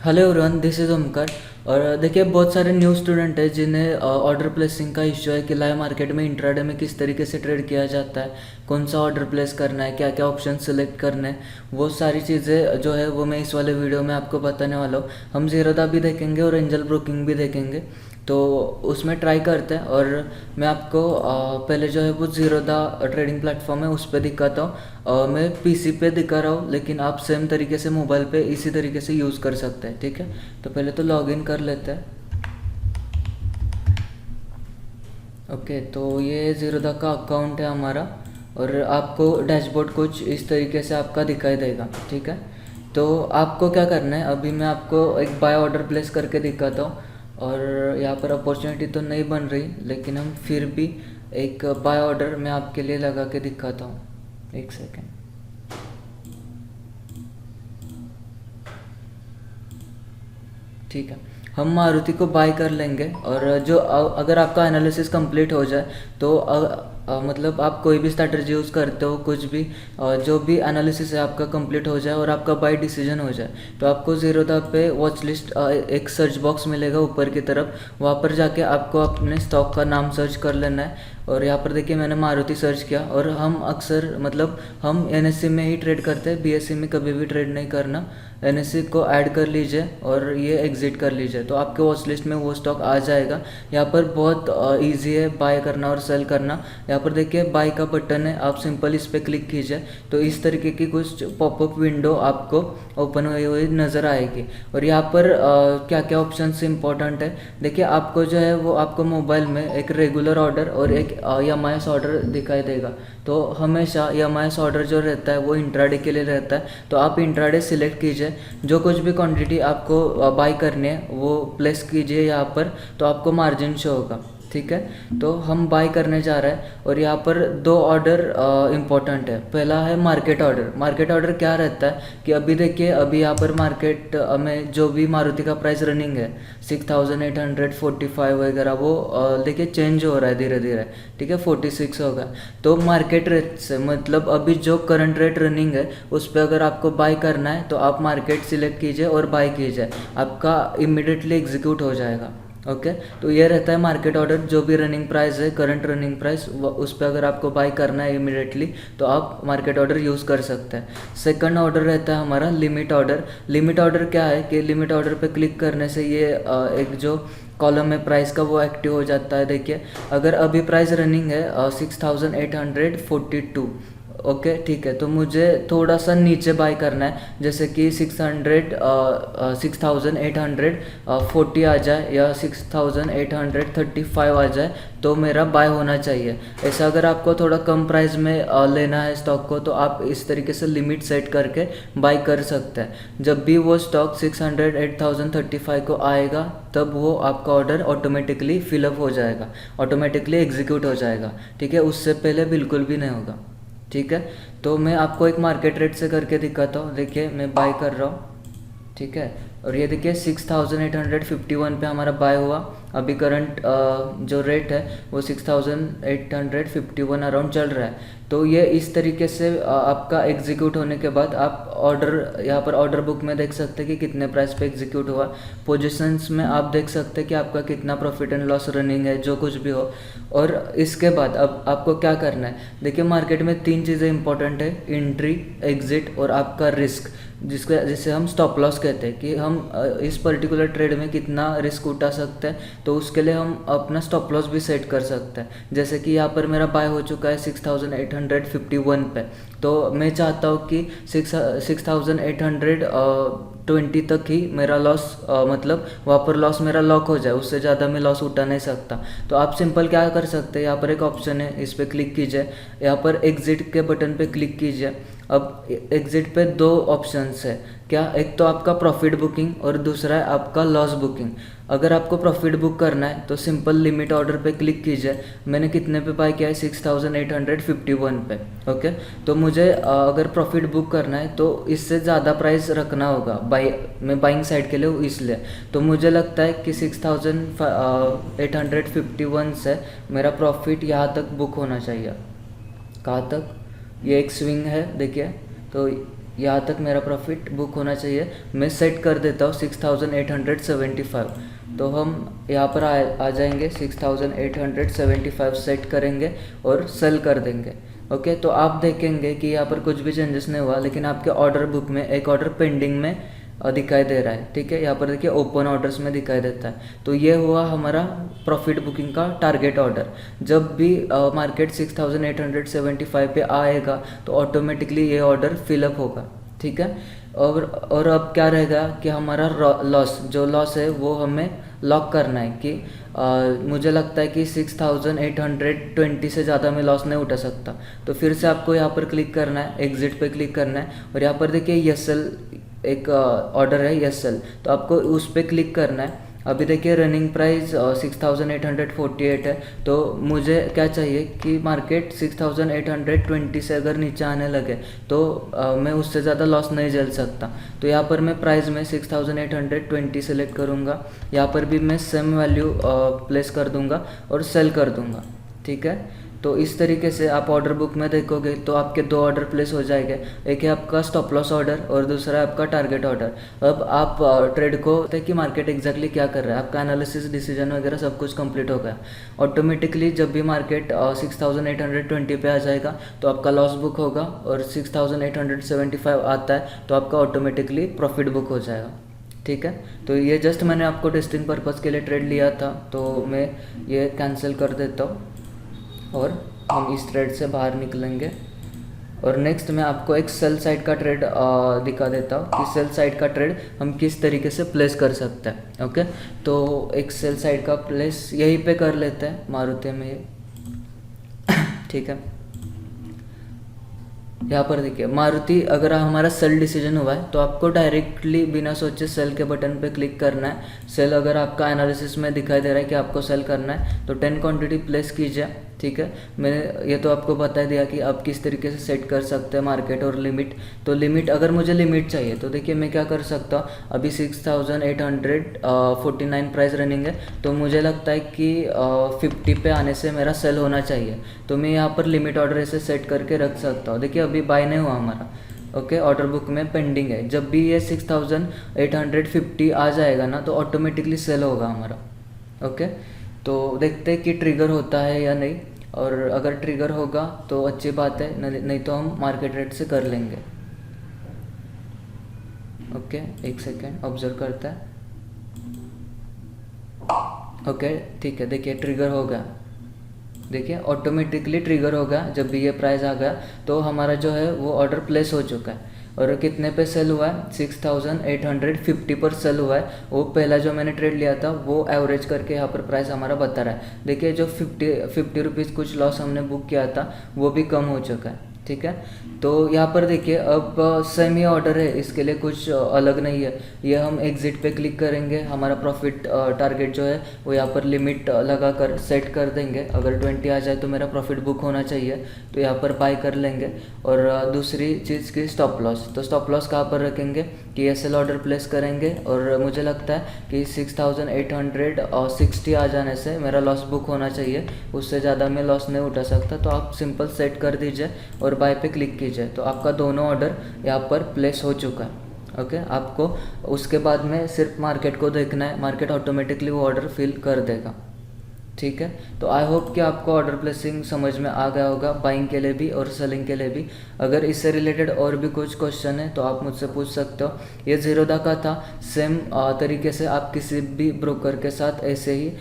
Hello everyone, this is Omkar. और देखिए, बहुत सारे न्यू स्टूडेंट हैं जिन्हें ऑर्डर प्लेसिंग का इश्यू है कि लाइव मार्केट में इंट्राडे में किस तरीके से ट्रेड किया जाता है, कौन सा ऑर्डर प्लेस करना है, क्या क्या ऑप्शन सेलेक्ट करने हैं। वो सारी चीज़ें जो है वो मैं इस वाले वीडियो में आपको बताने वाला हूँ। हम ज़ीरोधा भी देखेंगे और एंजल ब्रोकिंग भी देखेंगे, तो उसमें ट्राई करते हैं। और मैं आपको पहले जो है वो ज़ीरोधा ट्रेडिंग प्लेटफॉर्म है उस पर दिखाता हूँ। मैं पीसी पे दिखा रहा हूँ, लेकिन आप सेम तरीके से मोबाइल पे इसी तरीके से यूज़ कर सकते हैं। ठीक है, तो पहले तो लॉगिन कर लेते हैं। ओके, तो ये ज़ीरोधा का अकाउंट है हमारा, और आपको डैशबोर्ड कुछ इस तरीके से आपका दिखाई देगा। ठीक है, तो आपको क्या करना है, अभी मैं आपको एक बाय ऑर्डर प्लेस करके दिखाता हूँ। और यहाँ पर अपॉर्चुनिटी तो नहीं बन रही, लेकिन हम फिर भी एक बाय ऑर्डर मैं आपके लिए लगा के दिखाता हूँ। एक सेकेंड। ठीक है, हम मारुति को बाय कर लेंगे। और जो अगर आपका एनालिसिस कंप्लीट हो जाए तो मतलब आप कोई भी स्ट्रैटेजी यूज़ करते हो, कुछ भी जो भी एनालिसिस है आपका कंप्लीट हो जाए और आपका बाय डिसीजन हो जाए, तो आपको ज़ीरोधा पे वॉच लिस्ट एक सर्च बॉक्स मिलेगा ऊपर की तरफ। वहाँ पर जाके आपको अपने स्टॉक का नाम सर्च कर लेना है। और यहाँ पर देखिए, मैंने मारुति सर्च किया। और हम अक्सर मतलब हम एनएससी में ही ट्रेड करते हैं, बीएससी में कभी भी ट्रेड नहीं करना। एनएससी को ऐड कर लीजिए और ये एग्जिट कर लीजिए, तो आपके वॉच लिस्ट में वो स्टॉक आ जाएगा। यहाँ पर बहुत इजी है बाय करना और सेल करना। यहाँ पर देखिए, बाय का बटन है, आप सिंपल इस पर क्लिक कीजिए तो इस तरीके की कुछ पॉपअप विंडो आपको ओपन हुई हुई नज़र आएगी। और यहाँ पर क्या क्या ऑप्शंस इंपॉर्टेंट है, देखिए आपको जो है वो आपको मोबाइल में एक रेगुलर ऑर्डर और एक एमआईएस ऑर्डर दिखाई देगा। तो हमेशा एमआईएस ऑर्डर जो रहता है वो इंट्राडे के लिए रहता है, तो आप इंट्राडे सिलेक्ट कीजिए। जो कुछ भी क्वांटिटी आपको बाय करनी है वो प्लेस कीजिए यहाँ पर, तो आपको मार्जिन शो होगा। ठीक है, तो हम बाय करने जा रहे हैं। और यहाँ पर दो ऑर्डर इम्पोर्टेंट है। पहला है मार्केट ऑर्डर। मार्केट ऑर्डर क्या रहता है कि अभी देखिए, अभी यहाँ पर मार्केट में जो भी मारुति का प्राइस रनिंग है 6845 वगैरह, वो देखिए चेंज हो रहा है धीरे धीरे। ठीक है, 46 होगा। तो मार्केट रेट से मतलब अभी जो करंट रेट रनिंग है उस पर अगर आपको बाय करना है तो आप मार्केट सिलेक्ट कीजिए और बाय कीजिए, आपका इमिडिएटली एग्जीक्यूट हो जाएगा। ओके, तो ये रहता है मार्केट ऑर्डर। जो भी रनिंग प्राइस है, करंट रनिंग प्राइस, उस पर अगर आपको बाय करना है इमीडिएटली तो आप मार्केट ऑर्डर यूज़ कर सकते हैं। सेकंड ऑर्डर रहता है हमारा लिमिट ऑर्डर। लिमिट ऑर्डर क्या है कि लिमिट ऑर्डर पे क्लिक करने से ये एक जो कॉलम है प्राइस का वो एक्टिव हो जाता है। देखिए, अगर अभी प्राइस रनिंग है 6842। ओके, ठीक है, तो मुझे थोड़ा सा नीचे बाय करना है, जैसे कि 6840 आ जाए या 6835 आ जाए, तो मेरा बाय होना चाहिए। ऐसा अगर आपको थोड़ा कम प्राइस में लेना है स्टॉक को, तो आप इस तरीके से लिमिट सेट करके बाय कर सकते हैं। जब भी वो स्टॉक 608035 को आएगा तब वो आपका ऑर्डर ऑटोमेटिकली फिलअप हो जाएगा, ऑटोमेटिकली एग्जीक्यूट हो जाएगा। ठीक है, उससे पहले बिल्कुल भी नहीं होगा। ठीक है, तो मैं आपको एक मार्केट रेट से करके दिखाता हूँ। देखिए, मैं बाय कर रहा हूँ। ठीक है, और ये देखिए 6851 पे हमारा बाय हुआ। अभी करंट जो रेट है वो 6851 अराउंड चल रहा है। तो ये इस तरीके से आपका एग्जीक्यूट होने के बाद आप ऑर्डर यहाँ पर ऑर्डर बुक में देख सकते हैं कि कितने प्राइस पे एग्जीक्यूट हुआ। पोजीशंस में आप देख सकते हैं कि आपका कितना प्रॉफिट एंड लॉस रनिंग है, जो कुछ भी हो। और इसके बाद अब आपको क्या करना है, देखिए मार्केट में तीन चीज़ें इंपॉर्टेंट है, एंट्री, एग्जिट और आपका रिस्क, जिसे हम स्टॉप लॉस कहते हैं कि हम इस पर्टिकुलर ट्रेड में कितना रिस्क उठा सकते हैं। तो उसके लिए हम अपना स्टॉप लॉस भी सेट कर सकते हैं। जैसे कि यहाँ पर मेरा बाय हो चुका है 6851 पे, तो मैं चाहता हूँ कि 6820 तक ही मेरा लॉस मतलब वहाँ पर लॉस मेरा लॉक हो जाए, उससे ज़्यादा मैं लॉस उठा नहीं सकता। तो आप सिंपल क्या कर सकते हैं, यहाँ पर एक ऑप्शन है, इस पर क्लिक कीजिए, यहाँ पर एग्जिट के बटन पे क्लिक कीजिए। अब एग्जिट पे दो ऑप्शंस है क्या, एक तो आपका प्रॉफिट बुकिंग और दूसरा है आपका लॉस बुकिंग। अगर आपको प्रॉफिट बुक करना है तो सिंपल लिमिट ऑर्डर पे क्लिक कीजिए। मैंने कितने पे बाय किया है, 6851 पे। ओके, तो मुझे अगर प्रॉफिट बुक करना है तो इससे ज़्यादा प्राइस रखना होगा, मैं बाइंग साइड के लिए हूँ इसलिए। तो मुझे लगता है कि 6851 से मेरा प्रॉफिट यहाँ तक बुक होना चाहिए। कहाँ तक, ये एक स्विंग है देखिए, तो यहाँ तक मेरा प्रॉफिट बुक होना चाहिए। मैं सेट कर देता हूँ 6875। तो हम यहाँ पर आ जाएंगे, 6875 सेट करेंगे और सेल कर देंगे। ओके, तो आप देखेंगे कि यहाँ पर कुछ भी चेंजेस नहीं हुआ, लेकिन आपके ऑर्डर बुक में एक ऑर्डर पेंडिंग में दिखाई दे रहा है। ठीक है, यहाँ पर देखिए ओपन ऑर्डर्स में दिखाई देता है। तो ये हुआ हमारा प्रॉफिट बुकिंग का टारगेट ऑर्डर। जब भी मार्केट 6875 पे आएगा तो ऑटोमेटिकली ये ऑर्डर फिलअप होगा। ठीक है, और अब क्या रहेगा कि हमारा लॉस, जो लॉस है वो हमें लॉक करना है कि मुझे लगता है कि 6820 से ज़्यादा मैं लॉस नहीं उठा सकता। तो फिर से आपको यहाँ पर क्लिक करना है, एग्जिट पे क्लिक करना है, और यहाँ पर देखिए YesSell एक ऑर्डर है YesSell, तो आपको उस पर क्लिक करना है। अभी देखिए रनिंग प्राइस 6848 है। तो मुझे क्या चाहिए कि मार्केट 6820 से अगर नीचे आने लगे तो मैं उससे ज़्यादा लॉस नहीं झेल सकता। तो यहाँ पर मैं प्राइस में 6820 सेलेक्ट करूँगा। यहाँ पर भी मैं सेम वैल्यू प्लेस कर दूँगा और सेल कर दूँगा। ठीक है, तो इस तरीके से आप ऑर्डर बुक में देखोगे तो आपके दो ऑर्डर प्लेस हो जाएंगे। एक है आपका स्टॉप लॉस ऑर्डर और दूसरा है आपका टारगेट ऑर्डर। अब आप ट्रेड को कि मार्केट एग्जैक्टली क्या कर रहा है, आपका एनालिसिस, डिसीजन वगैरह सब कुछ कंप्लीट हो गया। ऑटोमेटिकली जब भी मार्केट 6820 पे आ जाएगा तो आपका लॉस बुक होगा, और 6875 आता है तो आपका ऑटोमेटिकली प्रॉफिट बुक हो जाएगा। ठीक है, तो ये जस्ट मैंने आपको टेस्टिंग पर्पज़ के लिए ट्रेड लिया था, तो मैं ये कैंसिल कर देता हूँ और हम इस ट्रेड से बाहर निकलेंगे। और नेक्स्ट मैं आपको एक सेल साइड का ट्रेड दिखा देता हूँ कि सेल साइड का ट्रेड हम किस तरीके से प्लेस कर सकते हैं। ओके, तो एक सेल साइड का प्लेस यहीं पे कर लेते हैं मारुति में ये। ठीक है, यहाँ पर देखिए मारुति, अगर हमारा सेल डिसीजन हुआ है तो आपको डायरेक्टली बिना सोचे सेल के बटन पे क्लिक करना है। सेल अगर आपका एनालिसिस में दिखाई दे रहा है कि आपको सेल करना है तो 10 क्वांटिटी प्लेस कीजिए। ठीक है, मैंने ये तो आपको बता दिया कि आप किस तरीके से सेट कर सकते हैं मार्केट और लिमिट। तो लिमिट, अगर मुझे लिमिट चाहिए तो देखिए मैं क्या कर सकता हूँ। अभी 6849 प्राइस रनिंग है, तो मुझे लगता है कि 50 पे आने से मेरा सेल होना चाहिए। तो मैं यहाँ पर लिमिट ऑर्डर ऐसे सेट करके रख सकता हूँ। देखिए अभी बाय नहीं हुआ हमारा। ओके, ऑर्डर बुक में पेंडिंग है। जब भी ये 6850 आ जाएगा ना तो ऑटोमेटिकली सेल होगा हमारा। ओके, तो देखते हैं कि ट्रिगर होता है या नहीं, और अगर ट्रिगर होगा तो अच्छी बात है, नहीं तो हम मार्केट रेट से कर लेंगे। ओके, एक सेकेंड ऑब्जर्व करता है। ओके, ठीक है, देखिए ट्रिगर हो गया। देखिए ऑटोमेटिकली ट्रिगर होगा जब भी ये प्राइस आ गया तो हमारा जो है वो ऑर्डर प्लेस हो चुका है। और कितने पे सेल हुआ है, 6850 पर सेल हुआ है। वो पहला जो मैंने ट्रेड लिया था वो एवरेज करके यहाँ पर प्राइस हमारा बता रहा है। देखिए जो 50 रुपीज़ कुछ लॉस हमने बुक किया था वो भी कम हो चुका है। ठीक है, तो यहाँ पर देखिए अब सेम ही ऑर्डर है, इसके लिए कुछ अलग नहीं है। ये हम एग्जिट पे क्लिक करेंगे, हमारा प्रॉफिट टारगेट जो है वो यहाँ पर लिमिट लगा कर सेट कर देंगे। अगर 20 आ जाए तो मेरा प्रॉफिट बुक होना चाहिए, तो यहाँ पर बाय कर लेंगे। और दूसरी चीज़ की स्टॉप लॉस, तो स्टॉप लॉस कहाँ पर रखेंगे कि SL ऑर्डर प्लेस करेंगे, और मुझे लगता है कि 6860 आ जाने से मेरा लॉस बुक होना चाहिए, उससे ज़्यादा मैं लॉस नहीं उठा सकता। तो आप सिंपल सेट कर दीजिए और बाय पे क्लिक कीजिए, तो आपका दोनों ऑर्डर यहाँ पर प्लेस हो चुका है। ओके, आपको उसके बाद में सिर्फ मार्केट को देखना है, मार्केट ऑटोमेटिकली वो ऑर्डर फिल कर देगा। ठीक है, तो आई होप कि आपको ऑर्डर प्लेसिंग समझ में आ गया होगा, बाइंग के लिए भी और सेलिंग के लिए भी। अगर इससे रिलेटेड और भी कुछ क्वेश्चन है तो आप मुझसे पूछ सकते हो। ये ज़ीरोधा का था, सेम तरीके से आप किसी भी ब्रोकर के साथ ऐसे ही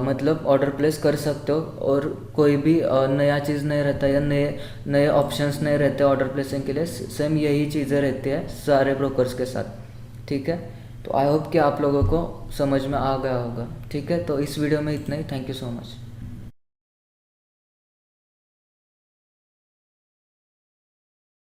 मतलब ऑर्डर प्लेस कर सकते हो, और कोई भी नया चीज़ नहीं रहता या नए ऑप्शंस नहीं रहते ऑर्डर प्लेसिंग के लिए। सेम यही चीज़ें रहती है सारे ब्रोकर्स के साथ। ठीक है, तो आई होप कि आप लोगों को समझ में आ गया होगा। ठीक है, तो इस वीडियो में इतना ही। Thank you so much.